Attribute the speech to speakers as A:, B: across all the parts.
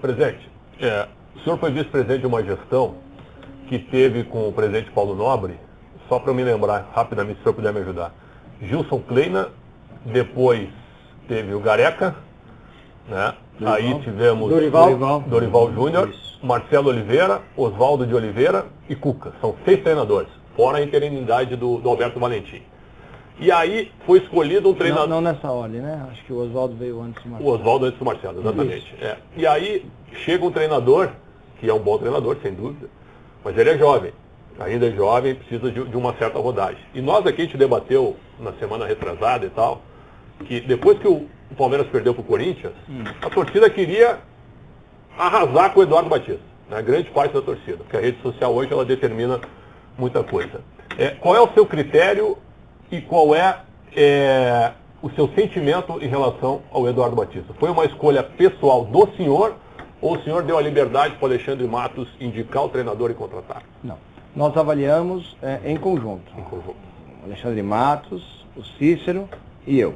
A: Presidente, o senhor foi vice-presidente de uma gestão que teve com o presidente Paulo Nobre, só para eu me lembrar rapidamente, se o senhor puder me ajudar, Gilson Kleina, depois teve o Gareca, né? Aí tivemos Dorival Júnior, Marcelo Oliveira, Oswaldo de Oliveira e Cuca. São 6 treinadores, fora a interinidade do Alberto Valentim. E aí foi escolhido um treinador...
B: Não nessa ordem, né? Acho que o Oswaldo veio antes do Marcelo.
A: O Oswaldo antes do Marcelo, exatamente. E aí chega um treinador, que é um bom treinador, sem dúvida, mas ele é jovem. Ainda é jovem, precisa de uma certa rodagem. E nós aqui a gente debateu na semana retrasada e tal, que depois que o Palmeiras perdeu para o Corinthians, a torcida queria arrasar com o Eduardo Batista, né? Grande parte da torcida, porque a rede social hoje ela determina muita coisa. Qual é o seu critério e qual é o seu sentimento em relação ao Eduardo Batista? Foi uma escolha pessoal do senhor ou o senhor deu a liberdade para o Alexandre Matos indicar o treinador e contratar?
B: Não. Nós avaliamos em conjunto. O Alexandre Matos, o Cícero e eu.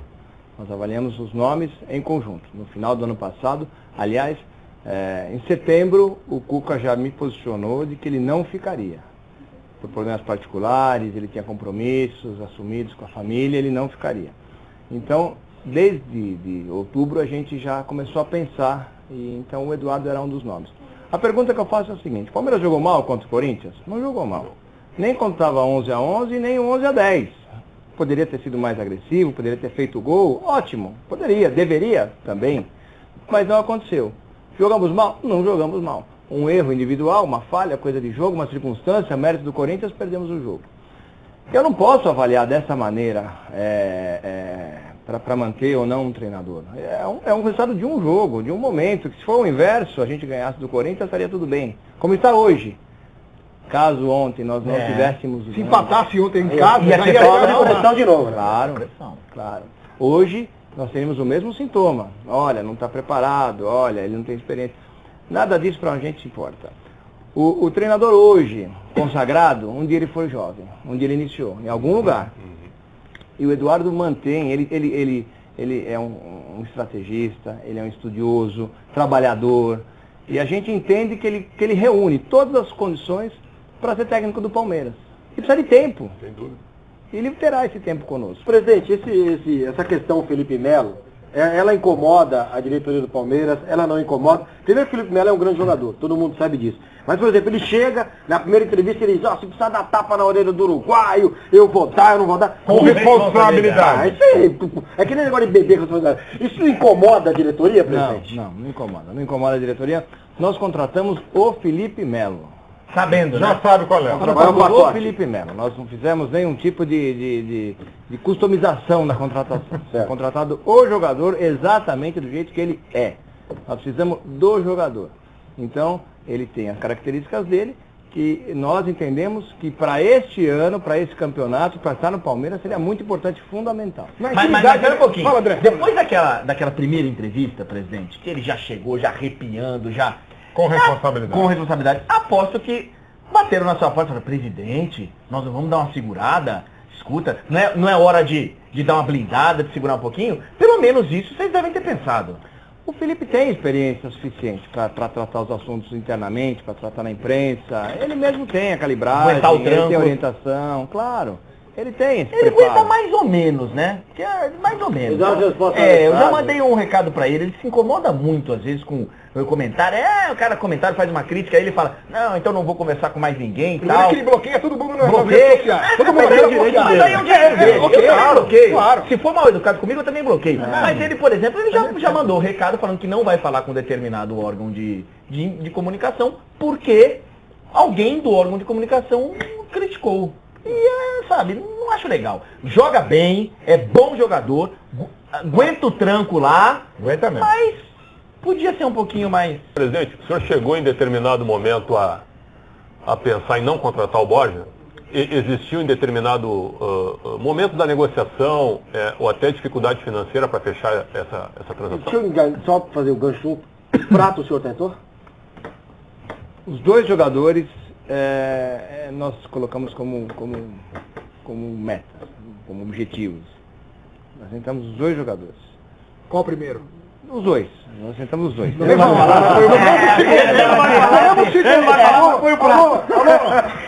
B: Nós avaliamos os nomes em conjunto. No final do ano passado, aliás, em setembro, o Cuca já me posicionou de que ele não ficaria. Por problemas particulares, ele tinha compromissos assumidos com a família, ele não ficaria. Então, desde outubro, a gente já começou a pensar, e então o Eduardo era um dos nomes. A pergunta que eu faço é a seguinte: o Palmeiras jogou mal contra o Corinthians? Não jogou mal. Nem quando estava 11-11, nem 11-10. Poderia ter sido mais agressivo, poderia ter feito gol, ótimo. Poderia, deveria também, mas não aconteceu. Jogamos mal? Não jogamos mal. Um erro individual, uma falha, coisa de jogo, uma circunstância, mérito do Corinthians, perdemos o jogo. Eu não posso avaliar dessa maneira para manter ou não um treinador. É um resultado de um jogo, de um momento, que se for o inverso, a gente ganhasse do Corinthians, estaria tudo bem. Como está hoje. Caso ontem nós não tivéssemos...
C: Se empatasse ontem em casa,
B: ia ser
C: correção de novo.
B: Claro. Hoje nós teríamos o mesmo sintoma. Olha, não está preparado, olha, ele não tem experiência. Nada disso para a gente importa. O treinador hoje, consagrado, um dia ele foi jovem, um dia ele iniciou, em algum lugar. E o Eduardo mantém, ele é um estrategista, ele é um estudioso, trabalhador. E a gente entende que ele reúne todas as condições para ser técnico do Palmeiras. E precisa de tempo.
A: Sem dúvida.
B: E ele terá esse tempo conosco.
C: Presidente, essa questão Felipe Melo, ela incomoda a diretoria do Palmeiras, ela não incomoda. Primeiro que o Felipe Melo é um grande jogador, todo mundo sabe disso. Mas, por exemplo, ele chega, na primeira entrevista ele diz, se precisar dar tapa na orelha do uruguaio, eu vou dar, eu não vou dar.
A: Com responsabilidade.
C: Isso aí, é que nem negócio de bebê com responsabilidade. Isso não incomoda a diretoria, presidente?
B: Não incomoda. Não incomoda a diretoria. Nós contratamos o Felipe Melo.
D: Sabendo,
A: Já sabe qual é.
B: O Felipe Melo. Nós não fizemos nenhum tipo de customização na contratação. Contratado o jogador exatamente do jeito que ele é. Nós precisamos do jogador. Então, ele tem as características dele, que nós entendemos que para este ano, para esse campeonato, para estar no Palmeiras, seria muito importante, fundamental.
D: Mas espera um pouquinho. Fala, André. Depois daquela primeira entrevista, presidente, que ele já chegou, já arrepiando, já...
A: Com responsabilidade.
D: Com responsabilidade. Aposto que bateram na sua porta e falaram, presidente, nós vamos dar uma segurada, escuta, não é hora de dar uma blindada, de segurar um pouquinho? Pelo menos isso vocês devem ter pensado.
B: O Felipe tem experiência suficiente para tratar os assuntos internamente, para tratar na imprensa. Ele mesmo tem a calibragem, ele tem a orientação, claro. Ele tem esse preparo.
D: Ele aguenta mais ou menos, né? Mais ou menos. Eu já mandei um recado para ele. Ele se incomoda muito, às vezes, com o comentário. O cara comentário faz uma crítica, aí ele fala, não, então não vou conversar com mais ninguém e tal.
C: Que ele bloqueia todo mundo nas
D: redes
C: sociais.
D: Todo mundo tem direito. Mas aí é o direito dele. Eu também bloqueio.
C: Claro.
D: Se for mal educado comigo, eu também bloqueio. Mas ele, por exemplo, ele já mandou um recado falando que não vai falar com determinado órgão de comunicação, porque alguém do órgão de comunicação criticou. E, sabe, não acho legal. Joga bem, é bom jogador, aguenta o tranco lá,
A: Aguenta mesmo.
D: Mas podia ser um pouquinho mais...
A: Presidente, o senhor chegou em determinado momento a pensar em não contratar o Borja? Existiu em determinado momento da negociação ou até dificuldade financeira para fechar essa transação?
C: Deixa eu só fazer o gancho. Prato o senhor tentou?
B: Os dois jogadores nós colocamos como metas, como objetivos. Nós tentamos os dois jogadores.
C: Qual o primeiro?
B: Os dois. Nós sentamos os dois.
C: Ele vai falar, foi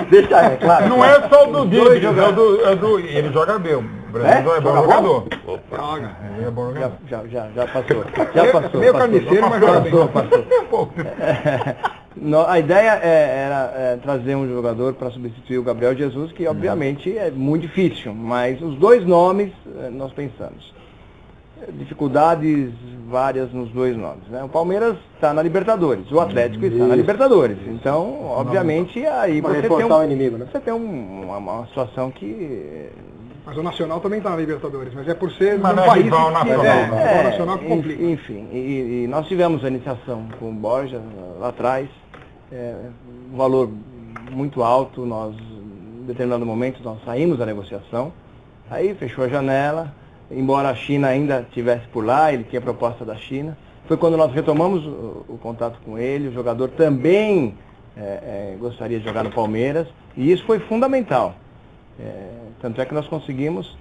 C: deixa aí, claro.
E: Não é só o do David, é do... Ele joga bem. O Brasil é bom jogador. Ele é bom jogador.
B: Já passou. Já passou.
E: Meio carniceiro, mas joga bem.
B: Passou. A ideia era trazer um jogador para substituir o Gabriel Jesus, que obviamente é muito difícil, mas os dois nomes nós pensamos. Dificuldades várias nos dois nomes, né? O Palmeiras está na Libertadores, o Atlético está na Libertadores. Então, obviamente, aí você tem uma situação que...
F: Mas o Nacional também está na Libertadores, mas é por ser
E: mas
F: um país
E: rival
F: o Nacional que complica.
B: Enfim, e nós tivemos a iniciação com o Borja lá atrás, um valor muito alto, nós, em determinado momento, nós saímos da negociação, aí fechou a janela, embora a China ainda estivesse por lá, ele tinha proposta da China. Foi quando nós retomamos o contato com ele, o jogador também gostaria de jogar no Palmeiras, e isso foi fundamental. Tanto é que nós conseguimos,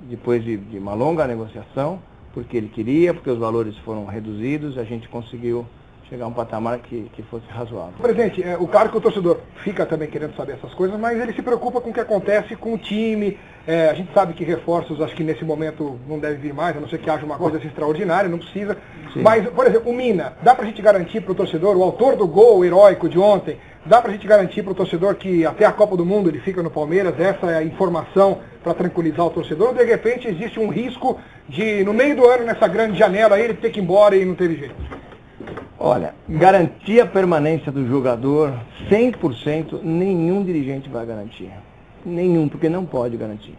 B: depois de uma longa negociação, porque ele queria, porque os valores foram reduzidos, a gente conseguiu chegar a um patamar que fosse razoável.
F: Presidente, claro que o torcedor fica também querendo saber essas coisas, mas ele se preocupa com o que acontece com o time. A gente sabe que reforços, acho que nesse momento não deve vir mais, a não ser que haja uma coisa assim extraordinária, não precisa. Sim. Mas, por exemplo, o Mina, dá pra gente garantir pro torcedor, o autor do gol heróico de ontem, dá pra gente garantir pro torcedor que até a Copa do Mundo ele fica no Palmeiras, essa é a informação para tranquilizar o torcedor, ou de repente existe um risco de, no meio do ano, nessa grande janela, ele ter que ir embora e não teve jeito?
B: Olha, garantir a permanência do jogador, 100%, nenhum dirigente vai garantir. Nenhum, porque não pode garantir.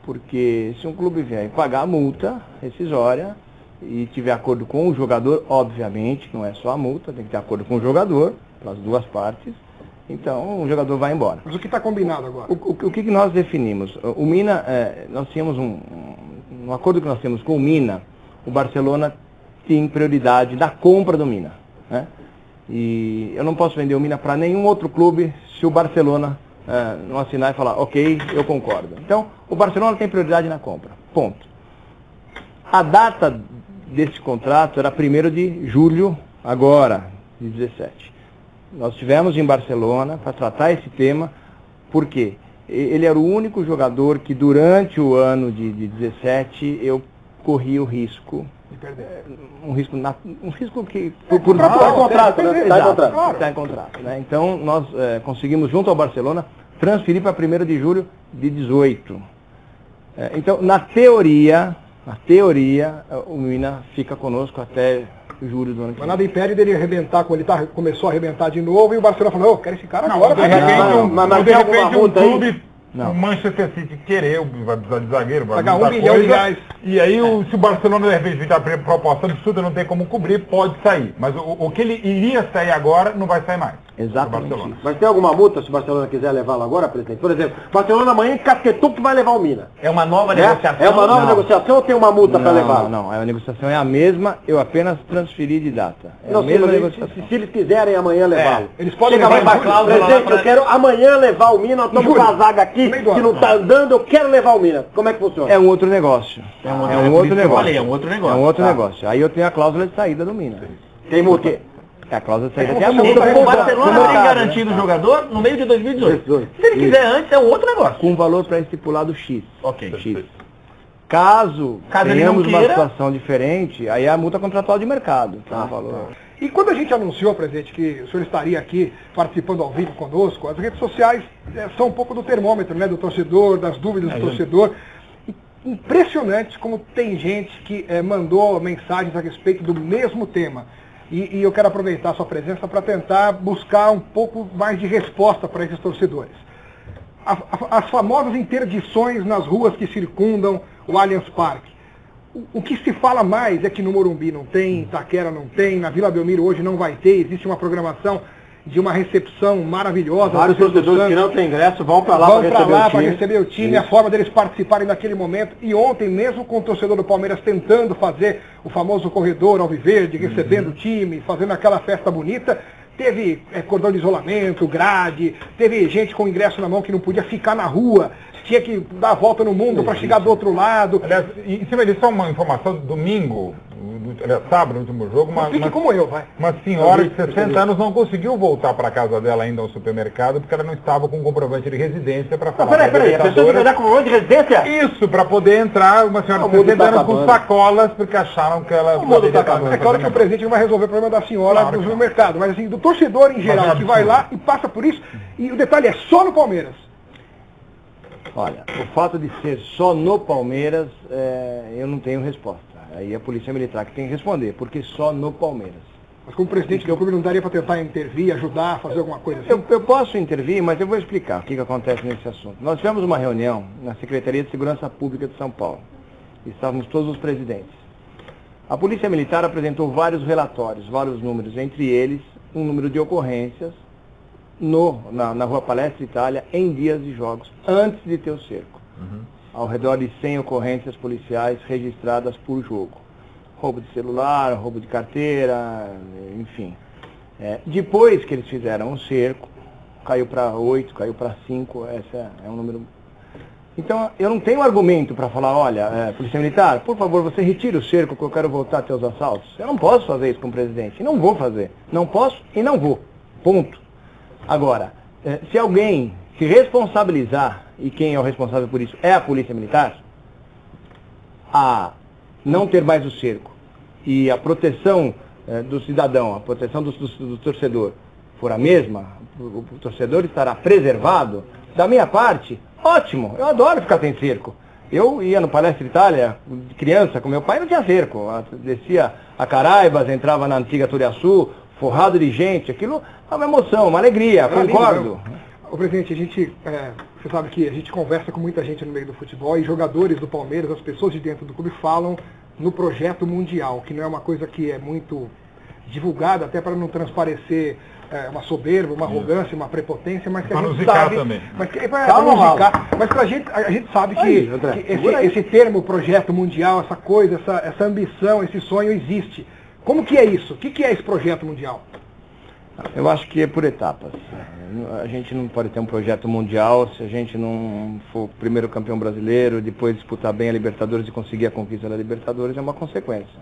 B: Porque se um clube vier pagar a multa rescisória e tiver acordo com o jogador, obviamente, não é só a multa, tem que ter acordo com o jogador, pelas duas partes, então o jogador vai embora.
F: Mas o que está combinado agora?
B: O que nós definimos? O Mina, nós tínhamos um acordo que nós temos com o Mina, o Barcelona tem prioridade da compra do Mina, né? E eu não posso vender o Mina para nenhum outro clube se o Barcelona não assinar e falar, ok, eu concordo. Então, o Barcelona tem prioridade na compra, ponto. A data desse contrato era 1º de julho, agora, de 17. Nós estivemos em Barcelona para tratar esse tema, porque ele era o único jogador que durante o ano de 17 eu corri o risco. Um risco que por contrato, né? Está em contrato, né? Então nós conseguimos junto ao Barcelona transferir para 1º de julho de 18. Então na teoria o Mina fica conosco até julho do ano que vem.
F: Mas nada impede dele arrebentar quando ele começou a arrebentar de novo e o Barcelona falou, eu quero esse cara agora.
E: De repente um clube... Não. O Manchester City querer, vai precisar de zagueiro, vai
F: pagar R$1 bilhão.
E: E aí, se o Barcelona de repente vir a proposta absurda, não tem como cobrir, pode sair. Mas o que ele iria sair agora, não vai sair mais.
B: Exatamente.
C: Mas tem alguma multa se o Barcelona quiser levá-lo agora, presidente? Por exemplo, o Barcelona amanhã encasquetou que vai levar o Mina.
D: É uma nova negociação?
C: É uma nova negociação ou tem uma multa para levá-lo?
B: Não, a negociação é a mesma, eu apenas transferi de data.
C: A mesma negociação. Se eles quiserem amanhã levá-lo.
F: Eles podem
C: levar uma cláusula. Presidente, eu quero amanhã levar o Mina, nós estamos com a zaga aqui, que não está andando, eu quero levar o Mina. Como é que funciona?
B: É um outro negócio. É um outro negócio.
D: Falei, é um outro negócio.
B: É um outro negócio. Aí eu tenho a cláusula de saída do Mina.
C: Tem multa?
B: A cláusula de saída tem a multa.
D: O Barcelona tem garantido o jogador no meio de 2018. Se ele quiser antes, é um outro negócio.
B: Com valor pré-estipulado X.
D: Ok.
B: X. Caso tenhamos uma situação diferente, aí é a multa contratual de mercado. Tá? Valor.
F: E quando a gente anunciou, presidente, que o senhor estaria aqui participando ao vivo conosco, as redes sociais são um pouco do termômetro, né, do torcedor, das dúvidas do torcedor. Impressionante como tem gente que mandou mensagens a respeito do mesmo tema. E eu quero aproveitar a sua presença para tentar buscar um pouco mais de resposta para esses torcedores. As famosas interdições nas ruas que circundam o Allianz Parque. O que se fala mais é que no Morumbi não tem, em Itaquera não tem, na Vila Belmiro hoje não vai ter, existe uma programação de uma recepção maravilhosa.
C: Vários torcedores que não têm ingresso vão para lá
F: para receber o time, a forma deles participarem daquele momento. E ontem, mesmo com o torcedor do Palmeiras tentando fazer o famoso corredor alviverde, recebendo o time, fazendo aquela festa bonita, teve cordão de isolamento, grade, teve gente com ingresso na mão que não podia ficar na rua, tinha que dar a volta no mundo para chegar do outro lado.
E: Aliás, em cima disso, só uma informação, domingo, sábado, no último jogo, uma senhora de 60 anos não conseguiu voltar para casa dela ainda ao supermercado porque ela não estava com comprovante de residência para falar.
C: Peraí, a pessoa tem que com comprovante de residência?
E: Isso, para poder entrar, uma senhora de 60 anos com sacolas, porque acharam que ela...
F: É claro que o presidente não vai resolver o problema da senhora do supermercado, mas assim, do torcedor em geral, que vai lá e passa por isso, e o detalhe é só no Palmeiras.
B: Olha, o fato de ser só no Palmeiras, eu não tenho resposta. Aí a Polícia Militar que tem que responder, porque só no Palmeiras.
F: Mas como presidente do clube não daria para tentar intervir, ajudar, fazer alguma coisa assim?
B: Eu posso intervir, mas eu vou explicar o que acontece nesse assunto. Nós tivemos uma reunião na Secretaria de Segurança Pública de São Paulo. Estávamos todos os presidentes. A Polícia Militar apresentou vários relatórios, vários números, entre eles um número de ocorrências na Rua Palestra Itália em dias de jogos, antes de ter o cerco. Ao redor de 100 ocorrências policiais registradas por jogo. Roubo de celular, roubo de carteira, enfim. Depois que eles fizeram o cerco, caiu para 8, caiu para 5, esse é um número... Então, eu não tenho argumento para falar, olha, Polícia Militar, por favor, você retire o cerco que eu quero voltar a ter os assaltos. Eu não posso fazer isso com o presidente, não vou fazer. Não posso e não vou. Ponto. Agora, se alguém se responsabilizar, e quem é o responsável por isso é a Polícia Militar, a não ter mais o cerco e a proteção do cidadão, a proteção do torcedor for a mesma, o torcedor estará preservado, da minha parte, ótimo, eu adoro ficar sem cerco. Eu ia no Palestra Itália, criança, com meu pai, não tinha cerco. Descia a Caraibas, entrava na antiga Turiaçu, forrado de gente, aquilo é uma emoção, uma alegria, concordo.
F: Ô, presidente, a gente, você sabe que a gente conversa com muita gente no meio do futebol e jogadores do Palmeiras, as pessoas de dentro do clube falam no projeto mundial, que não é uma coisa que é muito divulgada, até para não transparecer uma soberba, uma arrogância, uma prepotência, mas que a gente sabe...
E: Também.
F: Mas pra gente, a gente sabe que esse termo projeto mundial, essa coisa, essa ambição, esse sonho existe. Como que é isso? O que é esse projeto mundial?
B: Eu acho que é por etapas. A gente não pode ter um projeto mundial se a gente não for primeiro campeão brasileiro, depois disputar bem a Libertadores e conseguir a conquista da Libertadores, é uma consequência.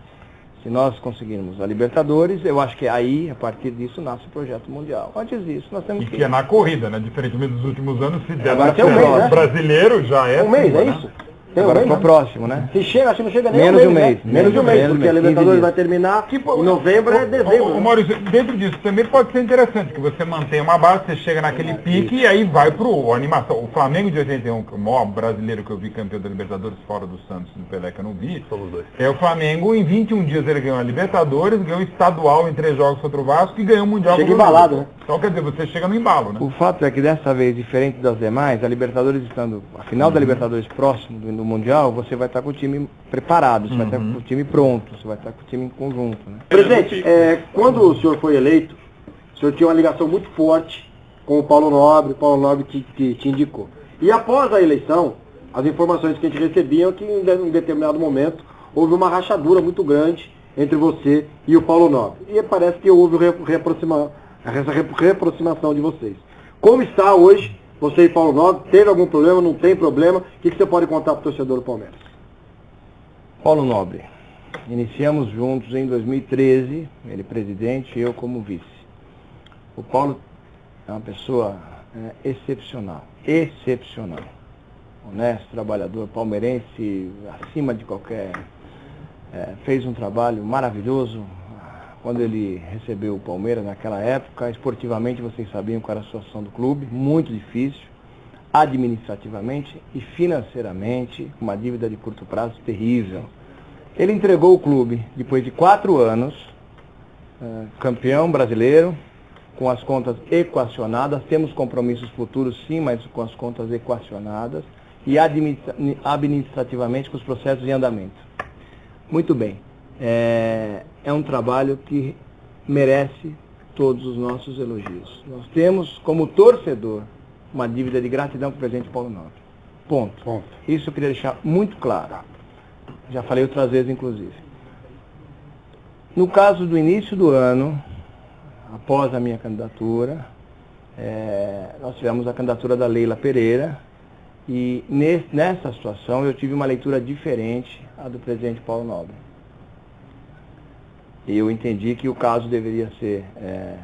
B: Se nós conseguirmos a Libertadores, eu acho que aí, a partir disso, nasce o projeto mundial. Antes disso, nós temos que...
E: E que é na corrida, né? Diferentemente dos últimos anos, se der
B: agora tem um mês, né?
E: Brasileiro, já é...
C: Um mês, é
E: né?
C: isso?
B: Agora é o próximo, né?
C: Se chega, acho que não chega nem
B: menos de um mês.
C: Menos de um mês, porque a Libertadores vai terminar em novembro, é dezembro.
E: Maurício, dentro disso também pode ser interessante, que você mantenha uma base, você chega naquele pique e aí vai pro animação. O Flamengo de 81, o maior brasileiro que eu vi campeão da Libertadores, fora do Santos, do Pelé, que eu não vi,
A: Somos dois.
E: é o Flamengo, em 21 dias ele ganhou a Libertadores, ganhou o estadual em 3 jogos contra o Vasco e ganhou o Mundial
C: Chega
E: contra o
C: embalado, né?
E: Então, quer dizer, você chega no embalo, né?
B: O fato é que dessa vez, diferente das demais, a Libertadores estando, a final da Libertadores próximo do Mundial, você vai estar com o time preparado, você vai estar com o time pronto, você vai estar com o time em conjunto, né?
C: Presidente, quando o senhor foi eleito, o senhor tinha uma ligação muito forte com o Paulo Nobre que te indicou. E após a eleição, as informações que a gente recebia é que em determinado momento houve uma rachadura muito grande entre você e o Paulo Nobre. E parece que houve essa reaproximação de vocês. Como está hoje você e Paulo Nobre? Teve algum problema? Não tem problema? O que você pode contar para o torcedor do Palmeiras?
B: Paulo Nobre. Iniciamos juntos em 2013, ele presidente e eu como vice. O Paulo é uma pessoa excepcional, excepcional. Honesto, trabalhador, palmeirense, acima de qualquer... fez um trabalho maravilhoso quando ele recebeu o Palmeiras naquela época. Esportivamente, vocês sabiam qual era a situação do clube, muito difícil. Administrativamente e financeiramente, uma dívida de curto prazo terrível. Ele entregou o clube, depois de 4 anos, campeão brasileiro, com as contas equacionadas. Temos compromissos futuros sim, mas com as contas equacionadas, e administrativamente com os processos em andamento. Muito bem. É um trabalho que merece todos os nossos elogios. Nós temos, como torcedor, uma dívida de gratidão para o presidente Paulo Nobre. Ponto. Isso eu queria deixar muito claro. Já falei outras vezes, inclusive. No caso do início do ano, após a minha candidatura, nós tivemos a candidatura da Leila Pereira, e nessa situação eu tive uma leitura diferente à do presidente Paulo Nobre. E eu entendi que o caso deveria ser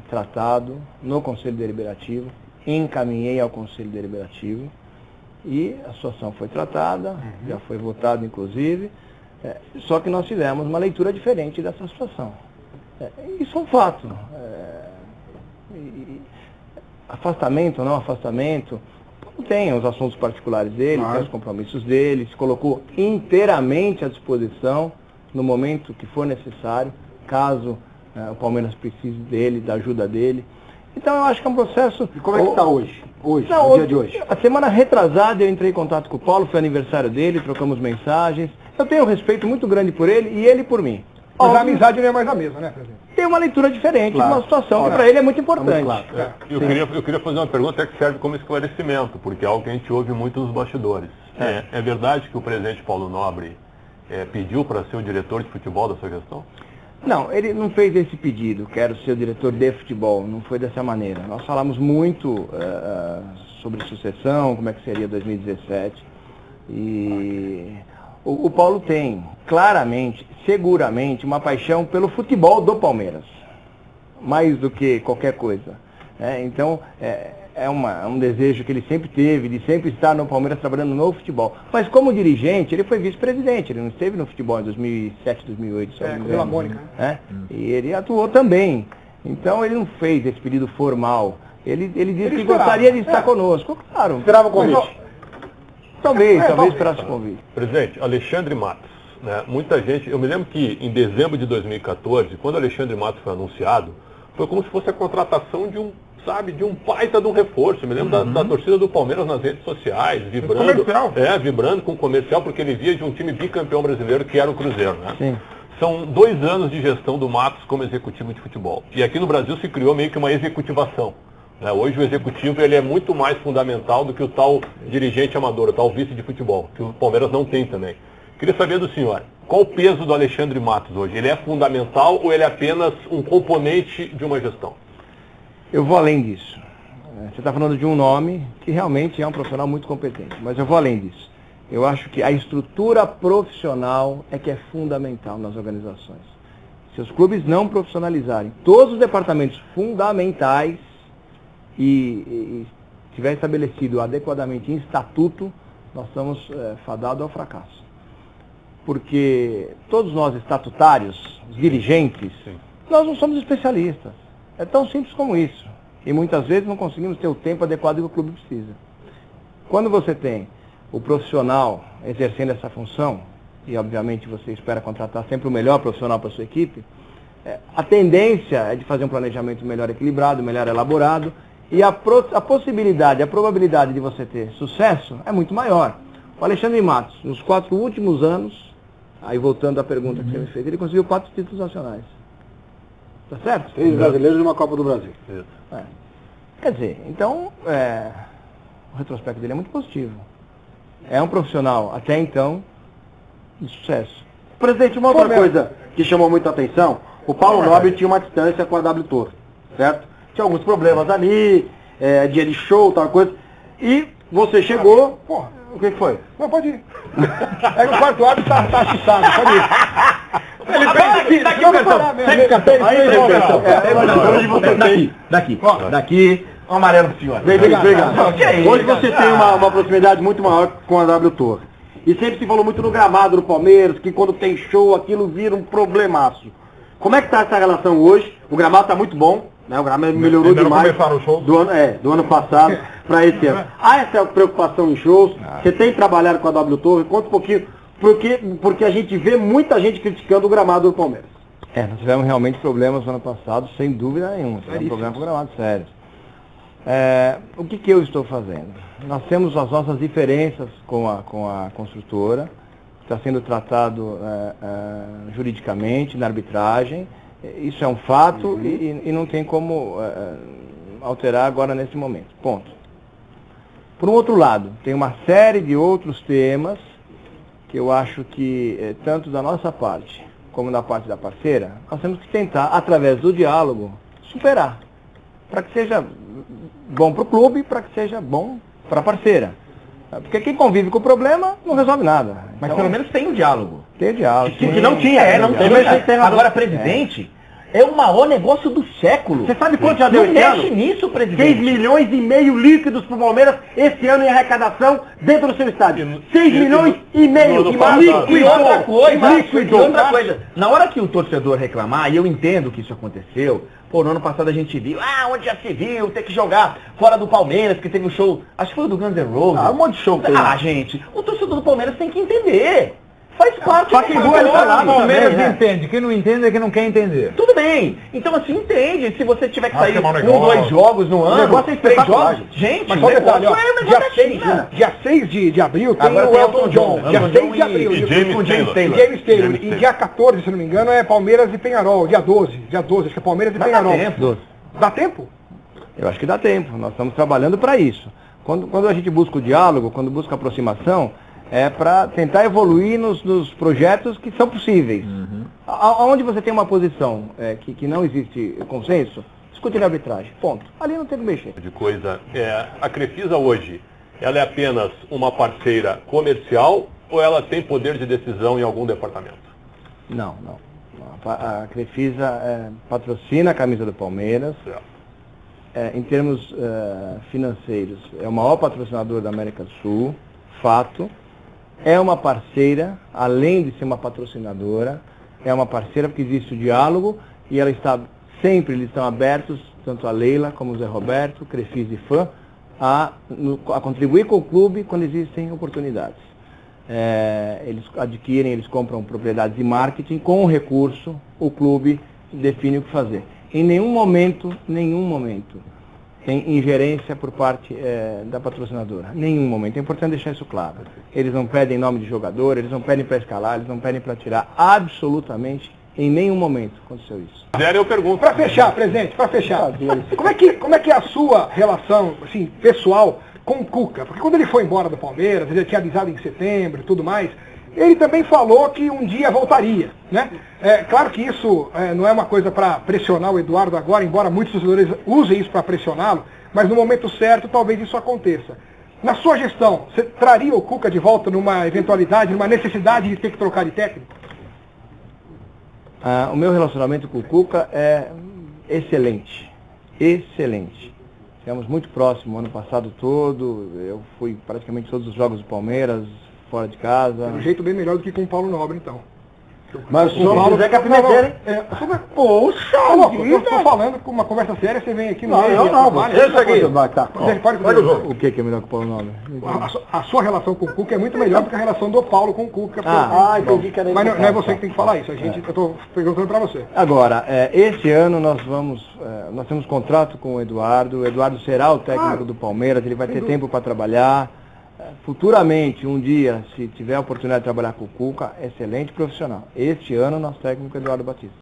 B: tratado no Conselho Deliberativo, encaminhei ao Conselho Deliberativo e a situação foi tratada, já foi votado inclusive, só que nós tivemos uma leitura diferente dessa situação. Isso é um fato. Afastamento ou não afastamento, tem os assuntos particulares dele, tem os compromissos dele, se colocou inteiramente à disposição no momento que for necessário, caso o Palmeiras precise dele, da ajuda dele. Então eu acho que é um processo...
C: E como é que está hoje? No dia de hoje?
B: A semana retrasada eu entrei em contato com o Paulo, foi aniversário dele, trocamos mensagens. Eu tenho um respeito muito grande por ele e ele por mim.
F: Mas a amizade não é mais a mesma, né, presidente?
B: Tem uma leitura diferente de uma situação que para ele é muito importante.
A: Eu queria fazer uma pergunta que serve como esclarecimento, porque é algo que a gente ouve muito nos bastidores. É verdade que o presidente Paulo Nobre pediu para ser o diretor de futebol da sua gestão?
B: Não, ele não fez esse pedido, quero ser o diretor de futebol, não foi dessa maneira. Nós falamos muito sobre sucessão, como é que seria 2017, e o Paulo tem claramente, seguramente, uma paixão pelo futebol do Palmeiras, mais do que qualquer coisa. Então, é um desejo que ele sempre teve, de sempre estar no Palmeiras trabalhando no futebol. Mas como dirigente, ele foi vice-presidente, ele não esteve no futebol em 2007, 2008, se não me engano.
F: Mônica.
B: E ele atuou também. Então ele não fez esse pedido formal. Ele disse que gostaria de estar conosco. Claro.
C: Esperava o convite.
B: Talvez esperasse o convite.
A: Presidente, Alexandre Matos. Né? Muita gente, eu me lembro que em dezembro de 2014, quando Alexandre Matos foi anunciado, foi como se fosse a contratação de um baita de um reforço. Eu me lembro da torcida do Palmeiras nas redes sociais, vibrando. Vibrando com o comercial, porque ele via de um time bicampeão brasileiro que era o Cruzeiro, né?
B: Sim.
A: São 2 anos de gestão do Matos como executivo de futebol. E aqui no Brasil se criou meio que uma executivação. Né? Hoje o executivo ele é muito mais fundamental do que o tal dirigente amador, o tal vice de futebol, que o Palmeiras não tem também. Queria saber do senhor, qual o peso do Alexandre Matos hoje? Ele é fundamental ou ele é apenas um componente de uma gestão?
B: Eu vou além disso. Você está falando de um nome que realmente é um profissional muito competente, mas eu vou além disso. Eu acho que a estrutura profissional é que é fundamental nas organizações. Se os clubes não profissionalizarem todos os departamentos fundamentais e tiver estabelecido adequadamente em estatuto, nós estamos fadados ao fracasso. Porque todos nós estatutários, os dirigentes, nós não somos especialistas. É tão simples como isso. E muitas vezes não conseguimos ter o tempo adequado que o clube precisa. Quando você tem o profissional exercendo essa função, e obviamente você espera contratar sempre o melhor profissional para a sua equipe, a tendência é de fazer um planejamento melhor equilibrado, melhor elaborado, e a possibilidade, a probabilidade de você ter sucesso é muito maior. O Alexandre Matos, nos 4 últimos anos, aí voltando à pergunta que você me fez, ele conseguiu 4 títulos nacionais. Tá certo?
C: 3 brasileiros e uma Copa do Brasil.
B: Quer dizer, então, o retrospecto dele é muito positivo. É um profissional, até então, de sucesso.
C: Presidente, uma outra coisa que chamou muita atenção, o Paulo Nobre tinha uma distância com a W Torre, certo? Tinha alguns problemas ali, dia de show, tal coisa, e você chegou... O que foi?
F: Não, pode ir. É que o quarto árbitro tá assustado, pode ir.
D: Daqui, um amarelo pro senhor.
C: Obrigado. Hoje você tem uma proximidade muito maior com a W Torre. E sempre se falou muito no gramado do Palmeiras, que quando tem show aquilo vira um problemaço. Como é que tá essa relação hoje? O gramado tá muito bom, né? O gramado melhorou demais do ano passado para esse ano. Há essa preocupação em shows? Você tem trabalhado com a W Torre? Conta um pouquinho. Porque a gente vê muita gente criticando o gramado do Palmeiras.
B: Nós tivemos realmente problemas no ano passado, sem dúvida nenhuma. Tivemos problemas com o gramado sério. O que eu estou fazendo? Nós temos as nossas diferenças com a construtora, está sendo tratado juridicamente, na arbitragem. Isso é um fato e não tem como alterar agora nesse momento. Ponto. Por um outro lado, tem uma série de outros temas que eu acho que, tanto da nossa parte como da parte da parceira, nós temos que tentar, através do diálogo, superar. Para que seja bom para o clube e para que seja bom para a parceira. Porque quem convive com o problema não resolve nada.
D: Mas
B: Então,
D: pelo menos tem o diálogo.
B: tem diálogo.
C: Que não tinha,
D: Não tem. Agora, presidente, é o maior negócio do século.
C: Você sabe quanto já deu
D: Não
C: esse ano?
D: mexe nisso,
C: 6
D: presidente.
C: milhões e meio líquidos pro Palmeiras esse ano em arrecadação dentro do seu estádio. 6 milhões e meio.
A: no
C: Que
A: passado.
C: líquido.
D: E outra coisa,
C: Líquido.
D: e outra coisa, na hora que o torcedor reclamar, e eu entendo que isso aconteceu, pô, no ano passado a gente viu, onde já se viu, ter que jogar fora do Palmeiras, porque teve um show, acho que foi o do Guns N' Roses.
C: Um monte de show.
D: Gente, o torcedor do Palmeiras tem que entender. Faz parte
C: Só que
D: do
C: rua ele tá lá,
E: O Palmeiras
C: também, né?
E: entende. Quem não entende é quem não quer entender.
D: Tudo bem. Então, assim, entende. Se você tiver que
E: Acho
D: sair
E: que é mau
D: 2
E: negócio.
D: jogos no ano,
C: negócio é
D: 3
C: espetacular,
D: jogos. Gente,
F: Mas só um detalhe, ó, dia 6 de abril tem
D: Agora
F: o
D: tem
F: Elton John.
D: Elton
F: Dia
D: John
F: 6 de abril.
A: e James
D: com
A: Taylor.
F: James Taylor.
A: James
F: E
A: Taylor.
F: dia 14, se não me engano, é Palmeiras e Penharol. Dia 12, acho que é Palmeiras e
D: Mas dá
F: Penharol.
D: tempo.
F: Dá tempo?
B: Eu acho que dá tempo, nós estamos trabalhando para isso. Quando a gente busca o diálogo, quando busca a aproximação, é para tentar evoluir nos projetos que são possíveis. Onde você tem uma posição que não existe consenso, discute na arbitragem, ponto. Ali não tem que mexer.
A: De coisa. A Crefisa hoje, ela é apenas uma parceira comercial ou ela tem poder de decisão em algum departamento?
B: Não. A Crefisa patrocina a camisa do Palmeiras. Em termos financeiros, é o maior patrocinador da América do Sul, fato. É uma parceira, além de ser uma patrocinadora, é uma parceira porque existe o diálogo e ela está sempre, eles estão abertos, tanto a Leila como o Zé Roberto, Crefisa e Fã, a contribuir com o clube quando existem oportunidades. Eles adquirem, eles compram propriedades de marketing, com o recurso, o clube define o que fazer. Em nenhum momento, tem ingerência por parte da patrocinadora. Nenhum momento. É importante deixar isso claro. Eles não pedem nome de jogador, eles não pedem para escalar, eles não pedem para tirar. Absolutamente, em nenhum momento aconteceu isso.
A: Eu pergunto.
F: Para fechar, presidente, como é que é a sua relação, assim, pessoal com o Cuca? Porque quando ele foi embora do Palmeiras, ele já tinha avisado em setembro e tudo mais, ele também falou que um dia voltaria, né? Claro que isso não é uma coisa para pressionar o Eduardo agora, embora muitos torcedores usem isso para pressioná-lo, mas no momento certo talvez isso aconteça. Na sua gestão, você traria o Cuca de volta numa eventualidade, numa necessidade de ter que trocar de técnico?
B: O meu relacionamento com o Cuca é excelente. Ficamos muito próximos o ano passado todo, eu fui praticamente todos os jogos do Palmeiras, fora de casa.
F: De um jeito bem melhor do que com o Paulo Nobre, então.
C: Mas o senhor José Capineteiro, hein?
F: Poxa, eu estou falando com uma conversa séria, você vem aqui no meio.
C: Deixa aqui.
B: O que é melhor que o Paulo Nobre?
F: A sua relação com o Cuca é muito melhor do que a relação do Paulo com o Cuca.
C: Entendi que era
F: Mas não é você que tem que falar isso, eu estou perguntando para você.
B: Agora, esse ano nós temos contrato com o Eduardo será o técnico do Palmeiras, ele vai ter tempo para trabalhar. Futuramente, um dia, se tiver a oportunidade de trabalhar com o Cuca, excelente profissional. Este ano, nosso técnico é Eduardo Batista.